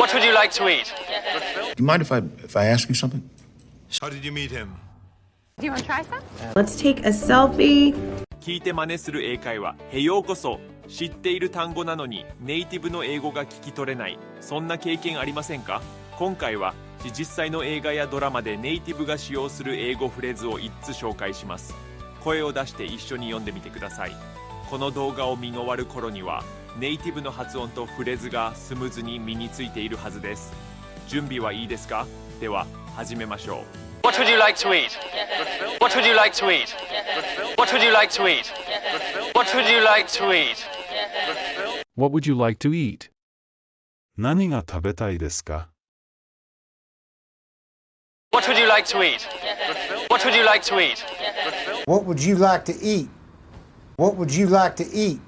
What would you like to eat? Do you mind if I ask you something? How did you meet him? Do you want to try some? Let's take a selfie. 聞いて真似する英会話へようこそ。知っている単語なのにネイティブの英語が聞き取れない、そんな経験ありませんか？今回は実際の映画やドラマでネイティブが使用する英語フレーズを5つ紹介します。声を出して一緒に読んでみてください。この動画を見終わる頃にはネイティブの発音とフレーズがスムーズに身についているはずです。準備はいいですか？では始めましょう。What would you like to eat? What would you like to eat? What would you like to eat? What would you like to eat? What would you like to eat? 何が食べたいですか？ What would you like to eat? What would you like to eat? What would you like to eat? What would you like to eat?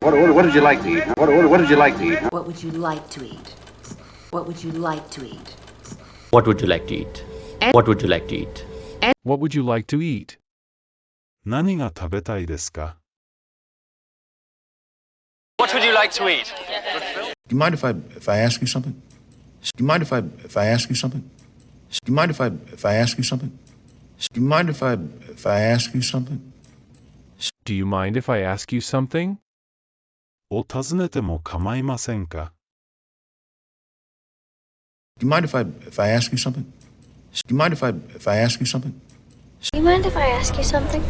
What did you like to eat? What did you like to eat? What would you like to eat? What would you like to eat? What would you like to eat? What would you like to eat? What would you like to eat? 何が食べたいですか？ What would you like to eat? Do you mind if I ask you something? Do you mind if I ask you something? Do you mind if I ask you something? Do you mind if I ask you something? Do you mind if I ask you something? を尋ねても構いませんか？ Do you mind if I ask you something? Do you mind if I ask you something? Do you mind if I ask you something?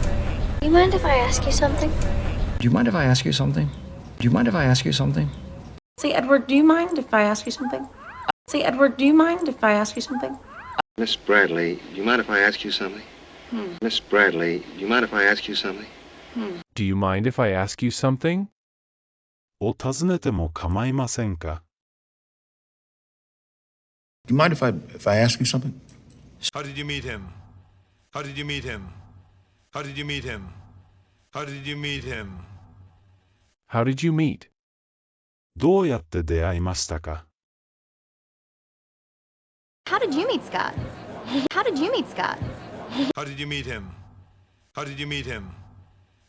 Do you mind if I ask you something? Do you mind if I ask you something? Do you mind if I ask you something? Say, Edward, do you mind if I ask you something? Say, Edward, do you mind if I ask you something? Miss Bradley, do you mind if I ask you something? Miss Bradley, do you mind if I ask you something? Do you mind if I ask you something? を尋ねても構いませんか？ Do you mind if I ask you something? How did you meet him? How did you meet him? How did you meet him? How did you meet him? How did you meet? どうやって出会いましたか？ How did you meet Scott? How did you meet Scott? How did you meet him? How did you meet him?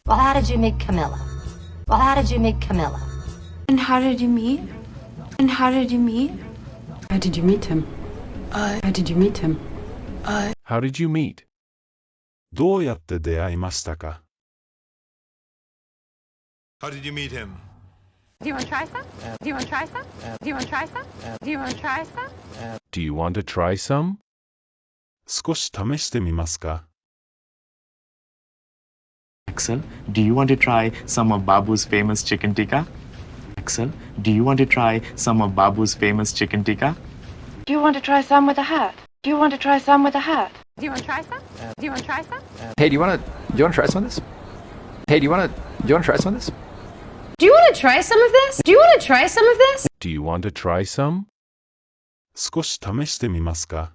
Well, how did you meet Camilla? Well, how did you meet Camilla? And how did you meet? And how did you meet? How did you meet him? How did you meet him? How did you meet? どうやって出会いましたか？ How did you meet him? Do you want to try some? Do you want to try some? Do you want to try some? Do you want to try some? Do you want to try some? 少し試してみますか？ Axel, do you want to try some of Babu's famous chicken tikka? Axel, do you want to try some of Babu's famous chicken tikka? Do you want to try some with a hat? Do you want to try some with a hat? Do you want to try some? Do you want to try some? Hey, do you want to try some of this? Hey, do you want to try some of this? Do you want to try some of this? Do you want to try some of this? Do you want to try some? 少し試してみますか？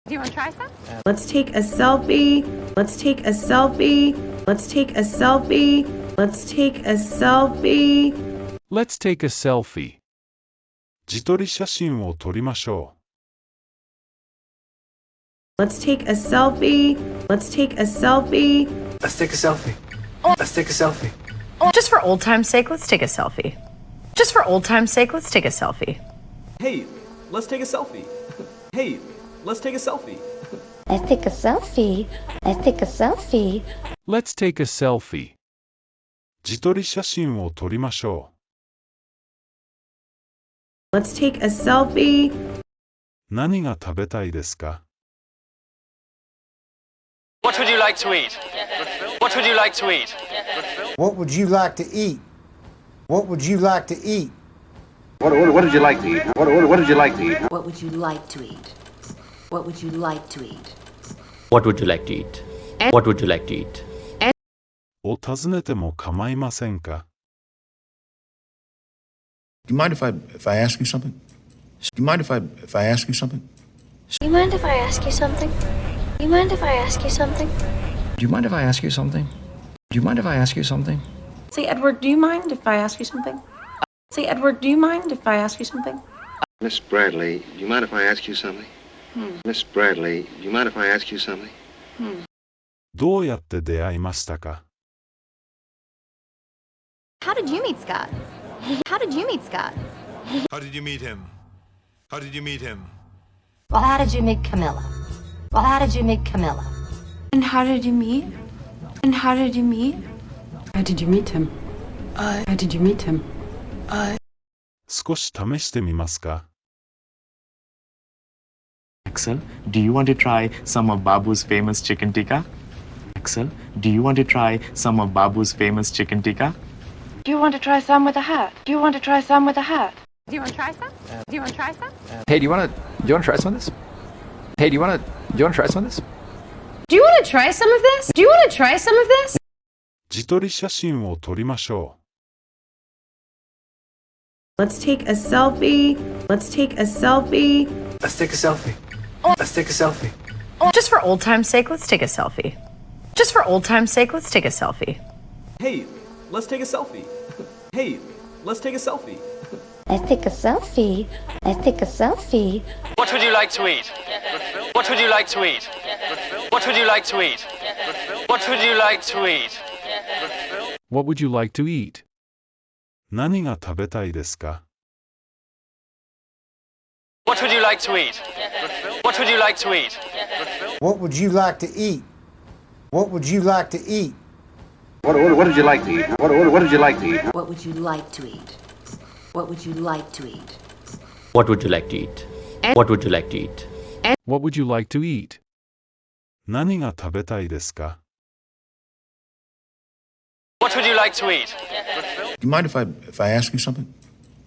Do you want to try some? Let's take a selfie. Let's take a selfie. Let's take a selfie. Let's take a selfie. Let's take a selfie. 自撮り写真を撮りましょう。 Let's take a selfie. Let's take a selfie. Let's take a selfie. Let's take a selfie. Just for old time's sake, let's take a selfie. Just for old time's sake, let's take a selfie. Hey, let's take a selfie. Hey, let's take a selfie. Let's take a selfie. Let's take a selfie. Let's take a selfie. 自撮り写真を撮りましょ Let's take a selfie. う。何が食べたいですか？ What would you like to eat? What would you like to eat? What would you like to eat? What would you like to eat? What did you like to eat? What did you like to eat? What would you like to eat? What would you like to eat? What would you like to eat? What would you like to eat? を尋ねても構いませんか？ Do you mind if I ask you something? Do you mind if I ask you something? Do you mind if I ask you something? Do you mind if I ask you something? Do you mind if I ask you something? Do you mind if I ask you something? Say, Edward, do you mind if I ask you something? Say, Edward, do you mind if I ask you something? Miss Bradley, do you mind if I ask you something? Miss Bradley, do you mind if I ask you something? どうやって出会いましたか？ How did you meet Scott? How did you meet Scott? How did you meet him? How did you meet him? Well, how did you meet Camilla? Well, how did you meet Camilla? And how did you meet? And how did you meet? How did you meet him? How did you meet him? 少し試してみますか Axel, do you want to try some of Babu's famous chicken tikka? Axel, do you want to try some of Babu's famous chicken tikka? Do you want to try some with a hat? Do you want to try some with a hat? Do you want to try some? Do you want to try some? Hey, do you want to try some of this? Hey, do you want to try some of this? Do you want to try some of this? Do you want to try some of this? 自撮り写真を撮りましょ Let's take a selfie. Let's take a selfie. Let's take a selfie. Let's take a selfie. Just for old time's sake, let's take a selfie. Just for old time's sake, let's take a selfie. Hey, let's take a selfie. Hey, let's take a selfie. Let's take a selfie. Let's take a selfie. What would you like to eat? What would you like to eat? What would you like to eat? What would you like to eat? What would you like to eat? う何が食べたいですか What would you like to eat? What would you like to eat? What would you like to eat? What would you like to eat? What did you like to eat? What did you like to eat? What would you like to eat? What would you like to eat? What would you like to eat? What would you like to eat? What would you like to eat? 何が食べたいですか What would you like to eat? Do you mind if I ask you something?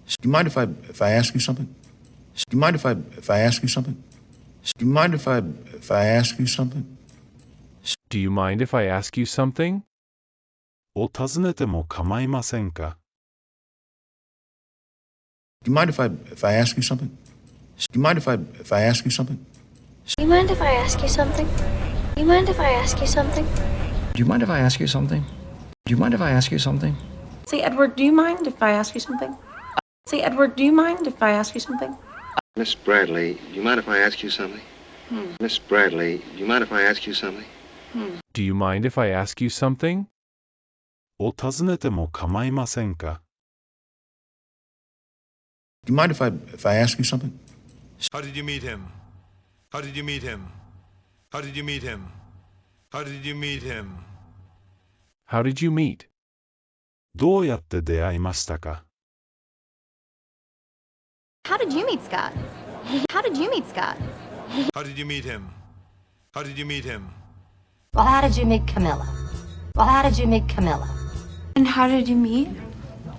Do you mind if I ask you something? Do you mind if I ask you something? Do you mind if I ask you something? Do you mind if I ask you something? を尋ねても構いませんか Do you mind if I ask you something? Do you mind if I ask you something? Do you mind if I ask you something? Do you mind if I ask you something? Do you mind if I ask you something? Do you mind if I ask you something? Say, Edward, do you mind if I ask you something? Say, Edward, do you mind if I ask you something? Miss Bradley, do you mind if I ask you something? Miss Bradley, do you mind if I ask you something? Do you mind if I ask you something? を尋ねても構いませんか Do you mind if I ask you something? How did you meet him? How did you meet him? How did you meet him? How did you meet him? How did you meet? どうやって出会いましたか How did you meet Scott? How did you meet Scott? How did you meet him? How did you meet him? Well, how did you meet Camilla? Well, how did you meet Camilla? And how did you meet?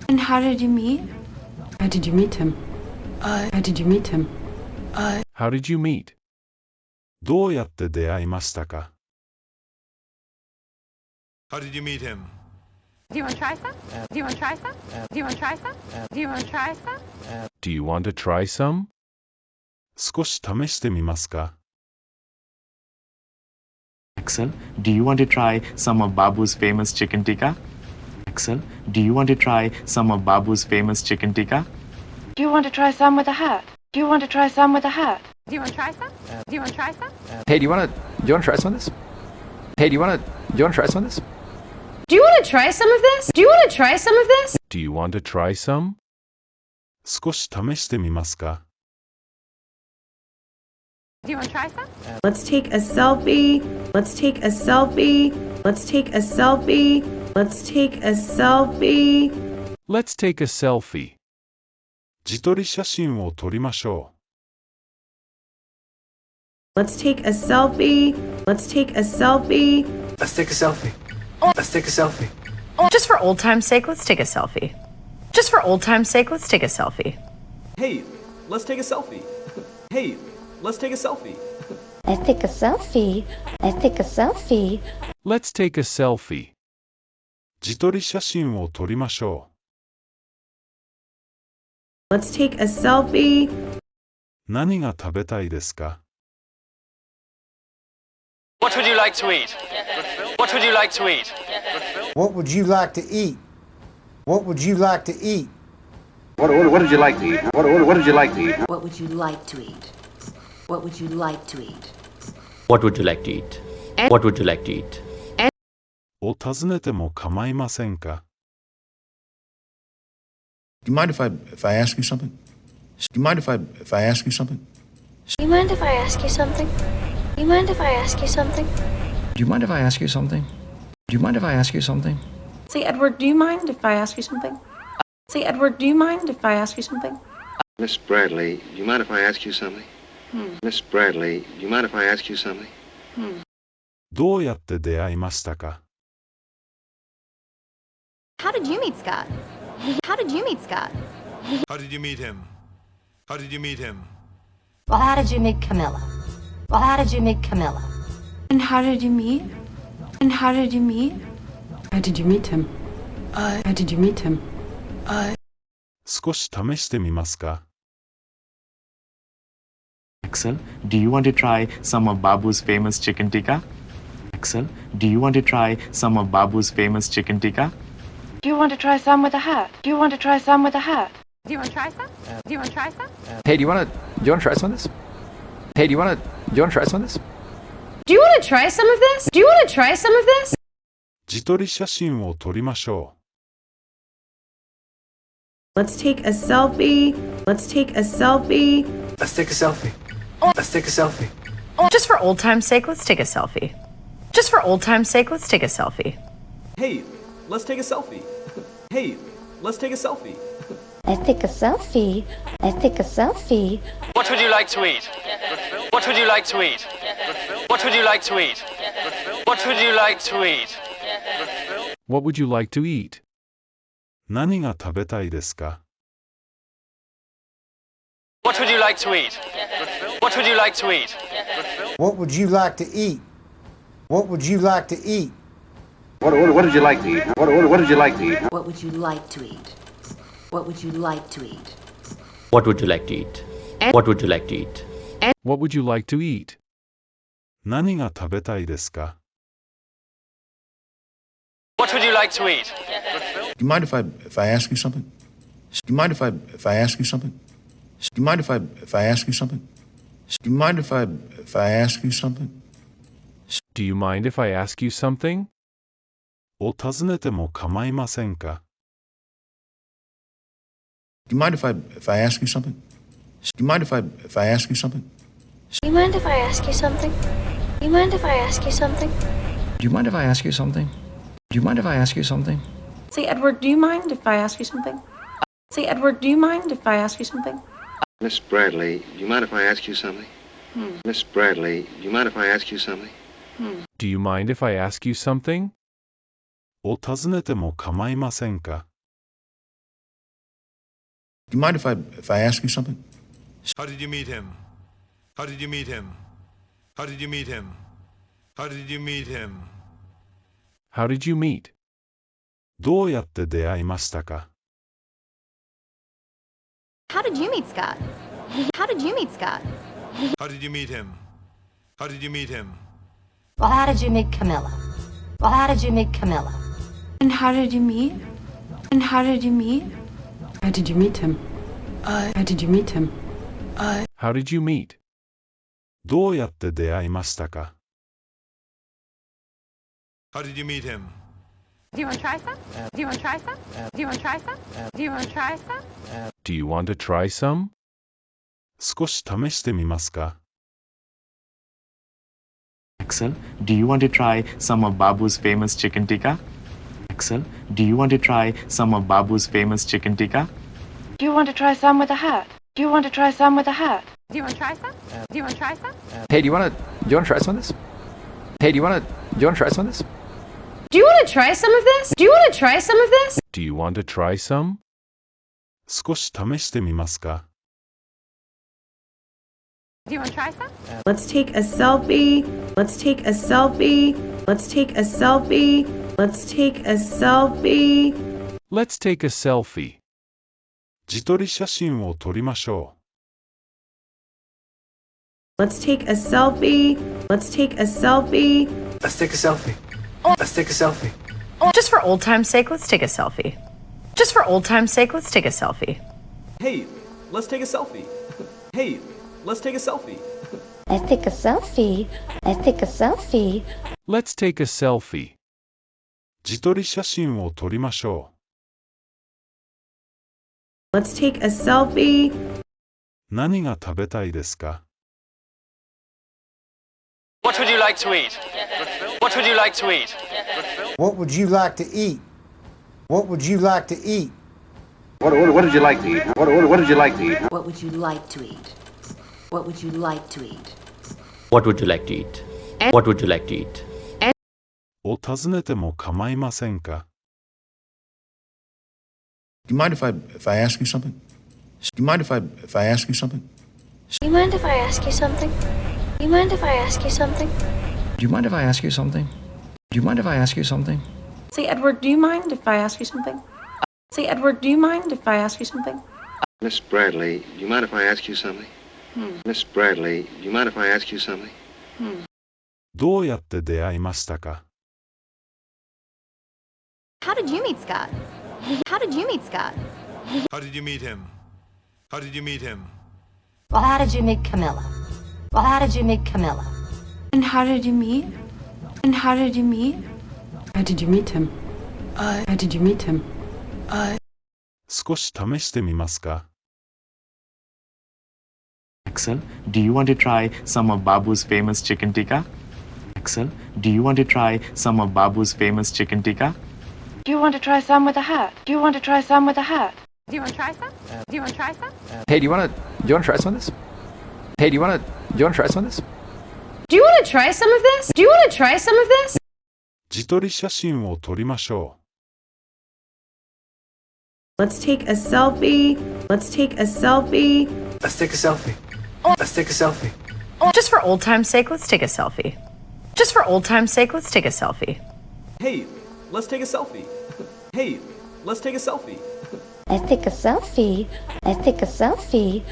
And how did you meet? How did you meet him? How did you meet him? How did you meet? どうやって出会いましたか How did you meet him? Do you want to try some? Do you want to try some? Do you want to try some? Do you want to try some? Do you want to try some? 少し試してみますか Axel, do you want to try some of Babu's famous chicken tikka? Axel, do you want to try some of Babu's famous chicken tikka? Do you want to try some with a hat? Do you want to try some with a hat? Do you want to try some? Do you want to try some? Hey, do you want to try some of this? Hey, do you want to try some of this? Do you want to try some of this? Do you want to try some of this? Do you want to try some? 少し試してみますか Do you want to try some? Let's take a selfie. Let's take a selfie. Let's take a selfie. Let's take a selfie. Let's take a selfie. 自撮り写真を撮りましょ Let's take a selfie. Let's take a selfie. Let's take a selfie. Let's take a selfie. Just for old time's sake, let's take a selfie. Just for old time's sake, let's take a selfie. Hey, let's take a selfie. Hey, let's take a selfie. Let's take a selfie. Let's take a selfie. Let's take a selfie. う自撮り写真を撮りましょ Let's take a selfie. う何が食べたいですか What would you like to eat? What would you like to eat? What would you like to eat? What would you like to eat? What did you like to eat? What did you like to eat? What would you like to eat? What would you like to eat? What would you like to eat? What would you like to eat? を尋ねても構いませんか Do you mind if I ask you something? you mind if I ask you something? Do you mind if I ask you something? Do you mind if I ask you something? Do you mind if I ask you something? Do you mind if I ask you something? Say, Edward, do you mind if I ask you something? Say, Edward, do you mind if I ask you something? Miss Bradley, do you mind if I ask you something? Miss Bradley, do you mind if I ask you something? どうやって出会いましたか How did you meet Scott? How did you meet Scott? How did you meet him? How did you meet him? Well, how did you meet Camilla? Well, how did you meet Camilla? And how did you meet? And how did you meet? How did you meet him? How did you meet him? 少し試してみますか Axel, do you want to try some of Babu's famous chicken tikka? Axel, do you want to try some of Babu's famous chicken tikka? Do you want to try some with a hat? Do you want to try some with a hat? Do you want to try some? Do you want to try some? Hey, do you want to try some of this? Hey, do you want to try some of this? Do you want to try some of this? Do you want to try some of this? 自撮り写真を撮りましょ Let's take a selfie. Let's take a selfie. Let's take a selfie. Let's take a selfie. Just for old time's sake, let's take a selfie. Just for old time's sake, let's take a selfie. Hey, let's take a selfie. Hey, let's take a selfie. Let's take a selfie. Let's take a selfie. What would you like to eat? What would you like to eat? What would you like to eat? What would you like to eat? What would you like to eat? 何が食べたいですか What would you like to eat? What would you like to eat? What would you like to eat? What would you like to eat? What did you like to eat? What did you like to eat? What would you like to eat? What would you like to eat? What would you like to eat? What would you like to eat? What would you like to eat? 何が食べたいですか What would you like to eat? Do you mind if I ask you something? Do you mind if I ask you something? Do you mind if I ask you something? Do you mind if I ask you something? Do you mind if I ask you something? を尋ねても構いませんか Do you mind if I ask you something? Do you mind if I ask you something? Do you mind if I ask you something? Do you mind if I ask you something? Do you mind if I ask you something? Do you mind if I ask you something? Say, Edward, do you mind if I ask you something? Say, Edward, do you mind if I ask you something? Miss Bradley, do you mind if I ask you something? Miss Bradley, do you mind if I ask you something? Do you mind if I ask you something? を尋ねても構いませんか Do you mind if I ask you something? How did you meet him? How did you meet him? How did you meet him? How did you meet him? How did you meet? どうやって出会いましたか How did you meet Scott? How did you meet Scott? How did you meet him? How did you meet him? Well, how did you meet Camilla? Well, how did you meet Camilla? And how did you meet? And how did you meet? How did you meet him? How did you meet him? How did you meet? どうやって出会いましたか How did you meet him? Do you want to try some? Do you want to try some? Do you want to try some? Do you want to try some? Do you want to try some? 少し試してみますか Axel, do you want to try some of Babu's famous chicken tikka? Axel, do you want to try some of Babu's famous chicken tikka? Do you want to try some with a hat? Do you want to try some with a hat? Do you want to try some? Do you want to try some? Hey, do you want to try some of this? Hey, do you want to try some of this? Do you want to try some of this? Do you want to try some of this? Do you want to try some? 少し試してみますか Do you want to try some? Let's take a selfie. Let's take a selfie. Let's take a selfie. Let's take a selfie. Let's take a selfie. 自撮り写真を撮りましょ Let's take a selfie. Let's take a selfie. Let's take a selfie. Let's take a selfie. Just for old time's sake, let's take a selfie. Just for old time's sake, let's take a selfie. Hey, let's take a selfie. Hey, let's take a selfie. Let's take a selfie. Let's take a selfie. Let's take a selfie. う自撮り写真を撮りましょ Let's take a selfie. 何が食べたいですか？ What would you like to eat? What would you like to eat? What would you like to eat? What would you like to eat? What did you like to eat? What did you like to eat? What would you like to eat? What would you like to eat? What would you like to eat? What would you like to eat? を尋ねても構いませんか？ Do you mind if I ask you something? Do you mind if I ask you something? Do you mind if I ask you something? Do you mind if I ask you something? Do you mind if I ask you something? Do you mind if I ask you something? Say, Edward, do you mind if I ask you something? Say, Edward, do you mind if I ask you something? Miss Bradley, do you mind if I ask you something? Miss Bradley, do you mind if I ask you something? どうやって出会いましたか？ How did you meet Scott? How did you meet Scott? How did you meet him? How did you meet him? Well, how did you meet Camilla? Well, how did you meet Camilla? And how did you meet? And how did you meet? How did you meet him? How did you meet him? 少し試してみますか？ Axel, do you want to try some of Babu's famous chicken tikka? Axel, do you want to try some of Babu's famous chicken tikka? Do you want to try some with a hat? Do you want to try some with a hat? Do you want to try some? Do you want to try some? Hey, do you want to try some of this? Hey, do you want to try some of this? Do you want to try some of this? Do you want to try some of this? 自撮り写真を撮りましょ Let's take a selfie. Let's take a selfie. Let's take a selfie. Let's take a selfie. Just for old time's sake, let's take a selfie. Just for old time's sake, let's take a selfie. Hey, let's take a selfie. Hey, let's take a selfie. Let's take a selfie. Let's take a selfie.